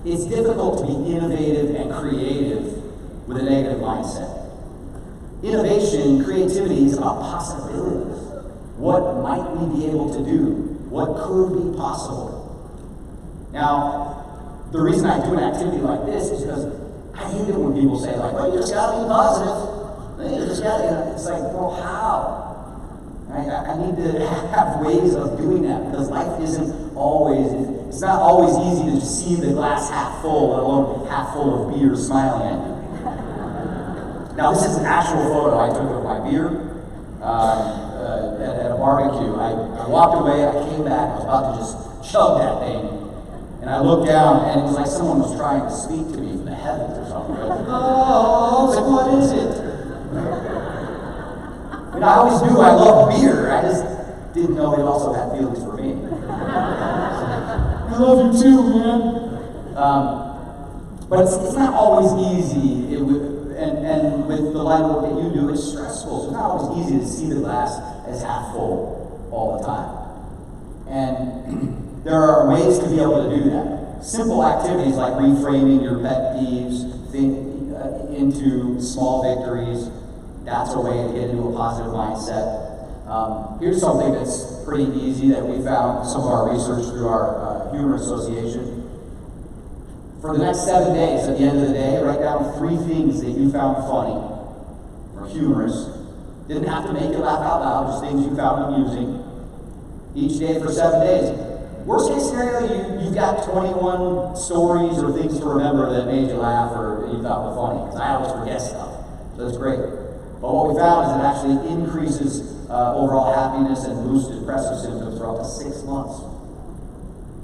It's difficult to be innovative and creative with a negative mindset. Innovation, creativity is about possibilities. What might we be able to do? What could be possible? Now, the reason I do an activity like this is because I hate it when people say, like, well, you just gotta be positive. You just gotta, it's like, well, how? Right? I need to have ways of doing that because life isn't always, it's not always easy to see the glass half full, let alone half full of beer smiling at you. Now, this is an actual photo I took of my beer at a barbecue. I walked away, I came back, I was about to just chug that thing, and I looked down, and it was like someone was trying to speak to me from the heavens or something. I was like, oh, I was like, what is it? I mean, I always knew I loved beer, I just didn't know it also had feelings for me. I love you too, man. But it's not always easy. And with the line of work that you do, it's stressful. So it's not always easy to see the glass as half full all the time. And there are ways to be able to do that. Simple activities like reframing your pet peeves, into small victories. That's a way to get into a positive mindset. Here's something that's pretty easy that we found some of our research through our Humor Association. For the next 7 days, at the end of the day, write down 3 things that you found funny or humorous. Didn't have to make you laugh out loud, just things you found amusing. Each day for 7 days. Worst case scenario, you've got 21 stories or things to remember that made you laugh or you thought were funny, because I always forget stuff. So that's great. But what we found is it actually increases overall happiness and boosts depressive symptoms for up to 6 months.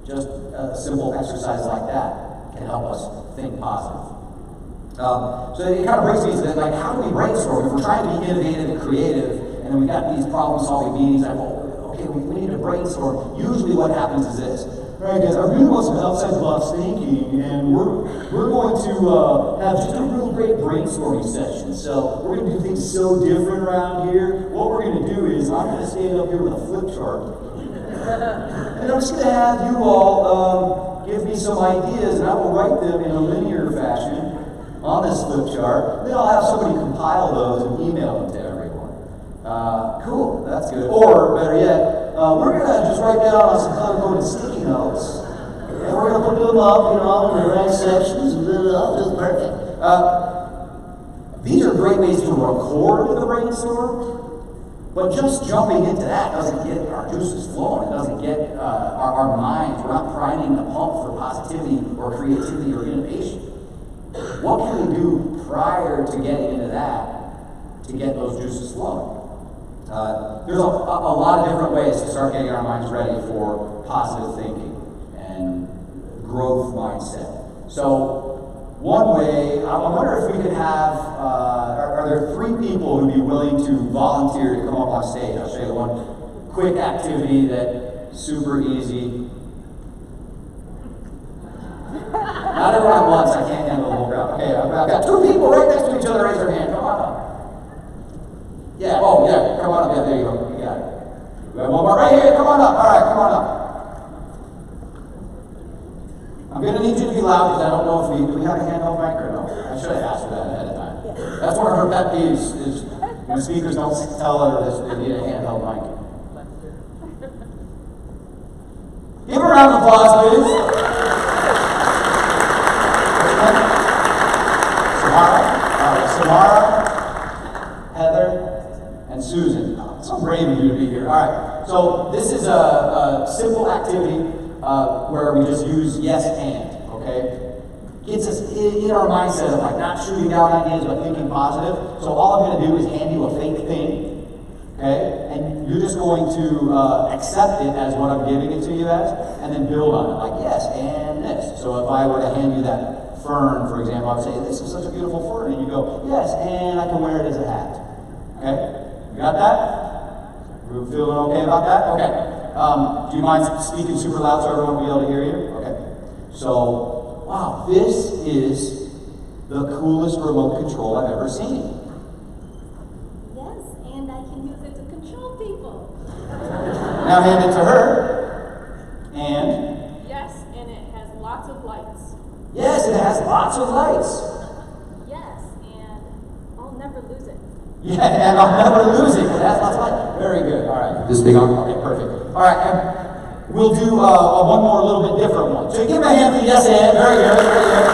Just a simple exercise like that can help us think positive. So it kind of brings me to like, how do we brainstorm? If we're trying to be innovative and creative, and then we got these problem-solving meetings, like, oh, okay, we need to brainstorm. Usually what happens is this. All right, guys, I really want some outside-the-box thinking, and we're going to have just a real great brainstorming session. So we're going to do things so different around here. What we're going to do is I'm going to stand up here with a flip chart, and I'm just going to have you all give me some ideas, and I will write them in a linear fashion on this flip chart. Then I'll have somebody compile those and email them to everyone. Cool, that's good. Or better yet, we're gonna just write down on some color-coded sticky notes, and we're gonna put them up, in the right sections, and then just perfect. These are great ways to record the brainstorm, but just jumping into that doesn't get our juices flowing. It doesn't get our minds. We're not priming the pump for positivity or creativity or innovation. What can we do prior to getting into that to get those juices flowing? There's a lot of different ways to start getting our minds ready for positive thinking and growth mindset. So one way, I wonder if we could have, are there 3 people who'd be willing to volunteer to come up on stage? I'll show you one quick activity that's super easy. Not everyone at once, I can't handle the whole crowd. Okay, I've got 2 people right next to each other, raise their hand, come on up. Yeah, oh yeah, come on up, yeah, there you go, you got it. We have one more right here, come on up, all right, come on up. I'm gonna need you to be loud because I don't know if do we have a handheld mic or no? I should have asked for that ahead of time. That's one of her pet peeves, is when speakers don't tell her that they need a handheld mic. Give her a round of applause, please. Samara, Heather, and Susan. So brave of you to be here. All right. So this is a simple activity where we just use yes and. Okay. Gets us in our mindset of like not shooting down ideas but thinking positive. So all I'm going to do is hand you a fake thing. Okay. And you're just going to accept it as what I'm giving it to you as, and then build on it. Like yes and this. So if I were to hand you that fern, for example, I would say, this is such a beautiful fern. And you go, yes, and I can wear it as a hat. Okay? You got that? We're feeling okay about that? Okay. Do you mind speaking super loud so everyone will be able to hear you? Okay. So, wow, this is the coolest remote control I've ever seen. Yes, and I can use it to control people. Now hand it to her. And? Yes, and it has lots of lights. Yes, it has lots of lights. Yes, and I'll never lose it. Yeah, and I'll never lose it. It has lots of lights. Very good. All right. This thing on? Okay, perfect. All right, and we'll do one more little bit different one. So you give me a hand for the yes and. Very good, very good.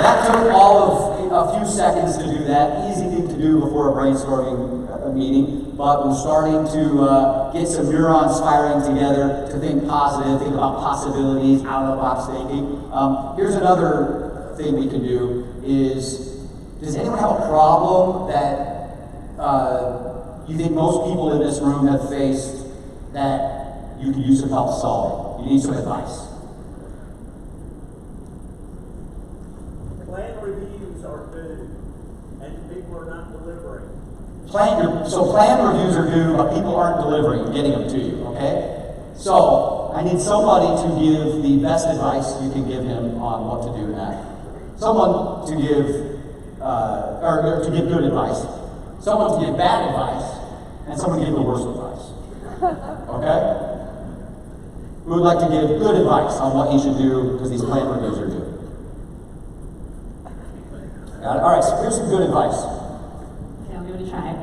That took all of a few seconds to do that. Easy thing to do before a brainstorming meeting, but we're starting to get some neurons firing together to think positive, think about possibilities, out-of-the-box thinking. Here's another thing we can do is, does anyone have a problem that you think most people in this room have faced that you could use some help solving? You need some advice. Plan reviews are due, and people are not delivering. Plan reviews are due, but people aren't delivering, getting them to you, okay? So, I need somebody to give the best advice you can give him on what to do next. Someone to give, or to give good advice. Someone to give bad advice, and someone to give the worst advice. Okay? Who would like to give good advice on what he should do, because these plan reviews are due? Got it. All right, so here's some good advice. Okay, I'll give it a try.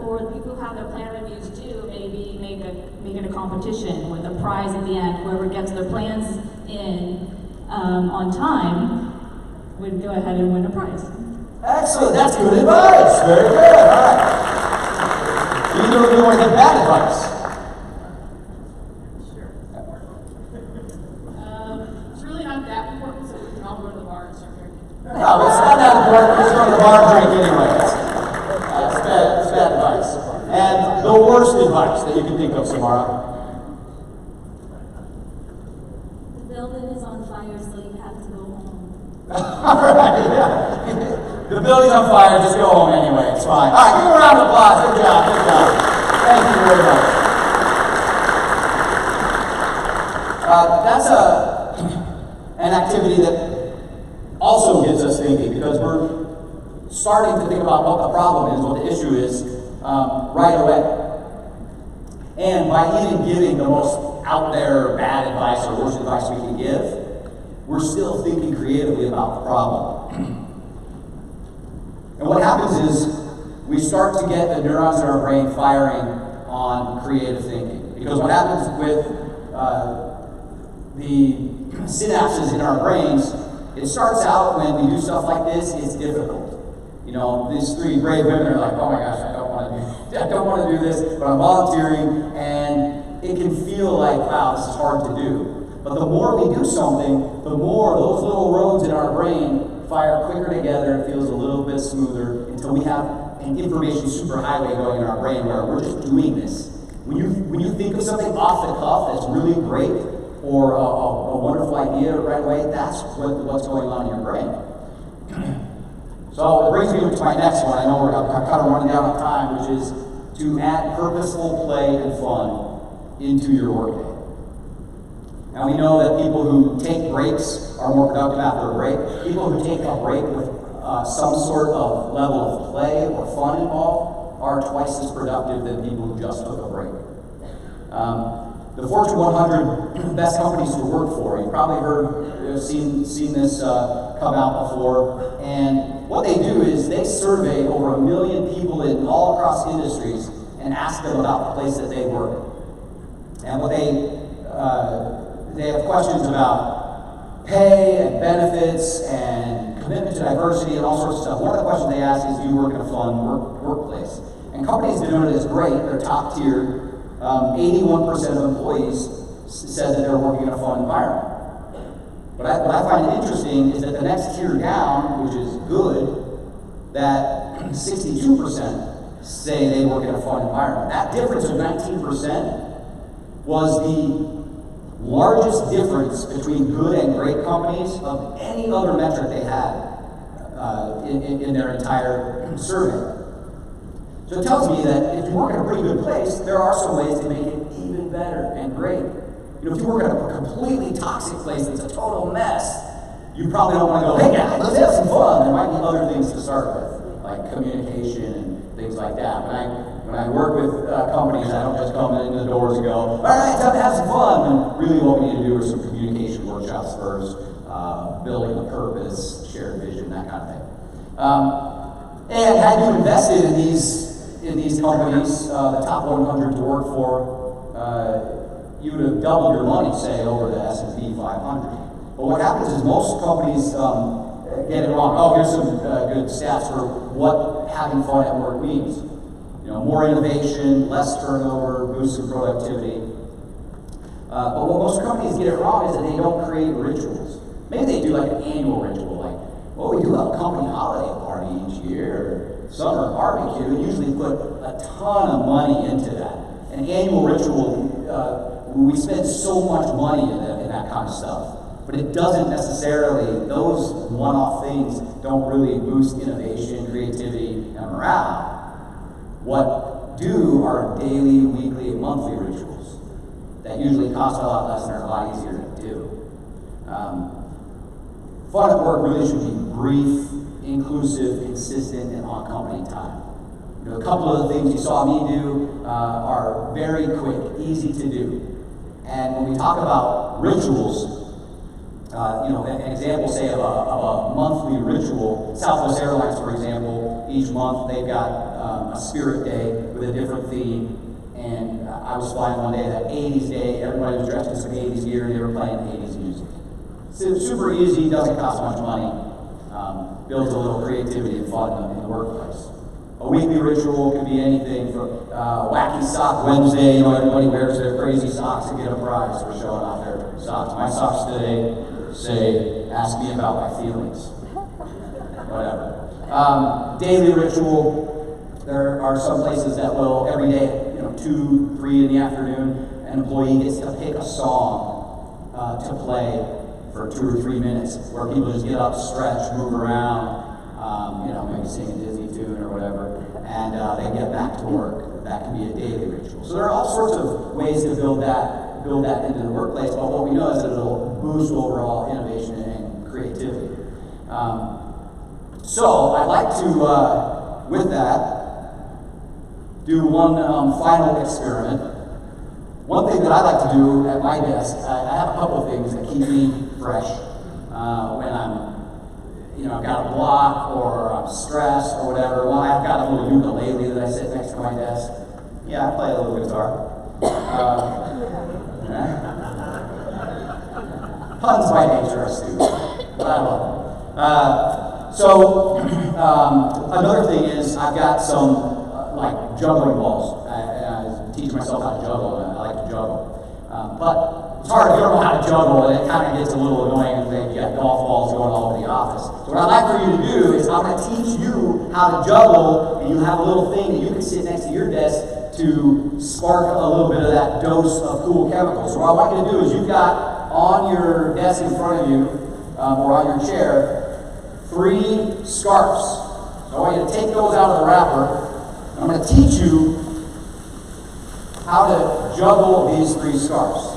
For the people who have their plan reviews due, maybe make it a competition with a prize at the end. Whoever gets their plans in on time would go ahead and win a prize. Excellent, that's good advice. Very good. All right. Either of you want to give bad advice? It's really not that important, so we can all go to the bar and start drinking. No, it's not that important. We're just going to the bar and drink anyway. It's bad advice. And the worst advice that you can think of, Samara. The building is on fire, so you have to go home. All right, yeah. The building's on fire, just go home anyway, it's fine. All right, give a round of applause. Good job, good job. Thank you very much. That's an activity that also gets us thinking, because we're starting to think about what the problem is, what the issue is, right away. And by even giving the most out there bad advice or worst advice we can give, we're still thinking creatively about the problem. And what happens is we start to get the neurons in our brain firing on creative thinking. Because what happens with the synapses in our brains, it starts out when we do stuff like this, it's difficult. You know, these three brave women are like, oh my gosh, I don't want to do this, but I'm volunteering, and it can feel like, wow, this is hard to do. But the more we do something, the more those little roads in our brain fire quicker together, it feels a little bit smoother until we have an information superhighway going in our brain where we're just doing this. When you think of something off the cuff that's really great or a wonderful idea right away, that's what's going on in your brain. So it brings me to my next one. I know we're kind of running down on time, which is to add purposeful play and fun into your workday. Now we know that people who take breaks are more productive after a break. People who take a break with some sort of level of play or fun involved are twice as productive than people who just took a break. The Fortune 100 best companies to work for, you've probably seen this come out before, and what they do is they survey over 1 million people in all across industries and ask them about the place that they work. And what they have questions about pay and benefits and commitment to diversity and all sorts of stuff. One of the questions they ask is, do you work in a fun workplace? And companies denote it as great, they're top tier. 81% of employees said that they're working in a fun environment. What I find interesting is that the next tier down, which is good, that 62% say they work in a fun environment. That difference of 19% was the largest difference between good and great companies of any other metric they had in their entire survey. So it tells me that if you work in a pretty good place, there are some ways to make it even better and great. You know, if you work in a completely toxic place that's a total mess, you probably don't want to go, hey guys, let's have some fun. There might be other things to start with, like communication and things like that. When I work with companies, I don't just come in the doors and go, all right, time to have some fun. And really what we need to do is some communication workshops first, building a purpose, shared vision, that kind of thing. And had you invested in these companies, the top 100 to work for, you would have doubled your money, say, over the S&P 500. But what happens is most companies get it wrong. Oh, here's some good stats for what having fun at work means. You know, more innovation, less turnover, boost in productivity. But what most companies get it wrong is that they don't create rituals. Maybe they do like an annual ritual, like, well, we do have a company holiday party each year, or summer barbecue, and usually put a ton of money into that. An annual ritual, we spend so much money in that kind of stuff. But it doesn't necessarily, those one-off things don't really boost innovation, creativity, and morale. What do are daily, weekly, and monthly rituals that usually cost a lot less and are a lot easier to do. Fun at work really should be brief, inclusive, consistent, and on company time. You know, a couple of the things you saw me do are very quick, easy to do. And when we talk about rituals, an example, say, of a monthly ritual. Southwest Airlines, for example, each month they've got a spirit day with a different theme. And I was flying one day, that 80s day, everybody was dressed in some 80s gear, and they were playing 80s music. So super easy, doesn't cost much money, builds a little creativity and fun in the workplace. A weekly ritual could be anything from Wacky Sock Wednesday, everybody wears their crazy socks to get a prize for showing off their socks. My socks today say, ask me about my feelings. Whatever. Daily ritual, there are some places that will, every day, 2, 3 in the afternoon, an employee gets to pick a song to play for 2 or 3 minutes, where people just get up, stretch, move around, maybe sing a Disney tune or whatever, and they get back to work. That can be a daily ritual. So there are all sorts of ways to build that into the workplace, but what we know is that it'll boost overall innovation and creativity. So I'd like to, with that, do one final experiment. One thing that I like to do at my desk, I have a couple of things that keep me fresh when I'm, I've got a block or I'm stressed or whatever. Well, I've got a little ukulele that I sit next to my desk. Yeah, I play a little guitar. Puns by nature are stupid, but I love them. So another thing is I've got some like juggling balls. I teach myself how to juggle, and I like to juggle. But it's hard if you don't know how to juggle, and it kind of gets a little annoying if you got golf balls going all over the office. So what I'd like for you to do is I'm going to teach you how to juggle, and you have a little thing that you can sit next to your desk to spark a little bit of that dose of cool chemicals. So what I want you to do is you've got on your desk in front of you, or on your chair, 3 scarves. So I want you to take those out of the wrapper. I'm going to teach you how to juggle these 3 scarves.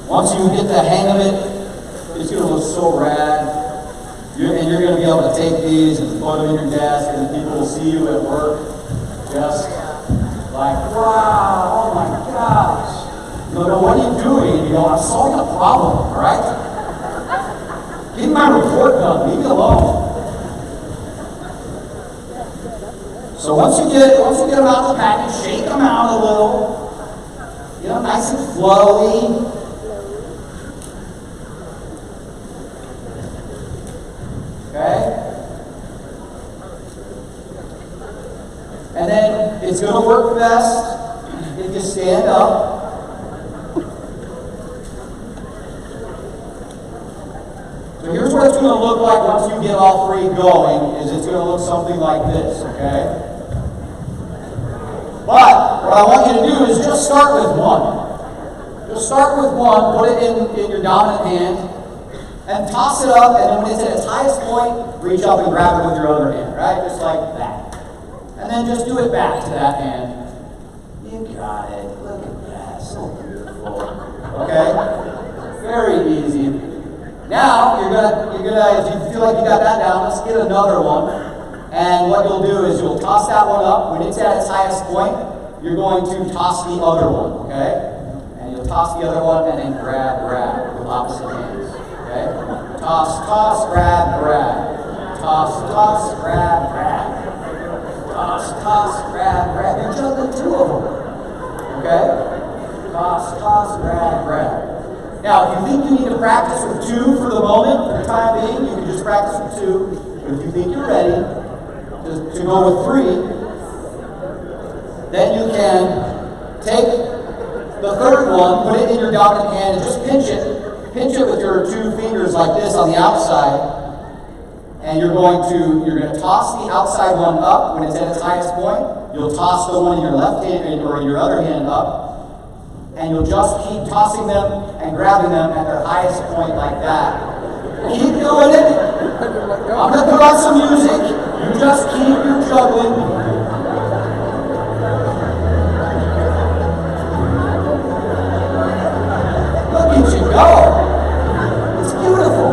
Once you get the hang of it, it's going to look so rad. And you're going to be able to take these and put them in your desk, and people will see you at work just like, wow, oh my gosh. What are you doing? You go, I'm solving a problem, all right? Get my report done, leave me alone. So once you get them out of the package, shake them out a little. Get them nice and flowy. Okay? And then it's going to work best if you stand up. So here's what it's going to look like once you get all 3 going, is it's going to look something like this, okay? But what I want you to do is just start with one. Just start with one, put it in your dominant hand, and toss it up, and then when it's at its highest point, reach up and grab it with your other hand, right? Just like that. And then just do it back to that hand. You got it. Look at that. So beautiful. Okay? Very easy. Now, you're gonna, if you feel like you got that down, let's get another one. And what you'll do is you'll toss that one up. When it's at its highest point, you're going to toss the other one, okay? And you'll toss the other one and then grab with opposite hands, okay? Toss, grab. Toss, grab. Toss, grab. You're juggling 2 of them, okay? Toss, grab. Now, if you think you need to practice with 2 for the moment, for the time being, you can just practice with 2. But if you think you're ready to go with 3, then you can take the third one, put it in your dominant hand, and just pinch it with your 2 fingers like this on the outside. And you're going to toss the outside one up when it's at its highest point. You'll toss the one in your left hand or your other hand up. And you'll just keep tossing them and grabbing them at their highest point like that. Keep doing it. I'm going to put on some music. You just keep your juggling. Look at you go. It's beautiful.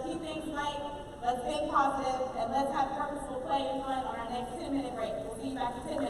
let's keep things light, let's think positive, and let's have purposeful play and fun on our next 10-minute break. We'll see you back in 10 minutes.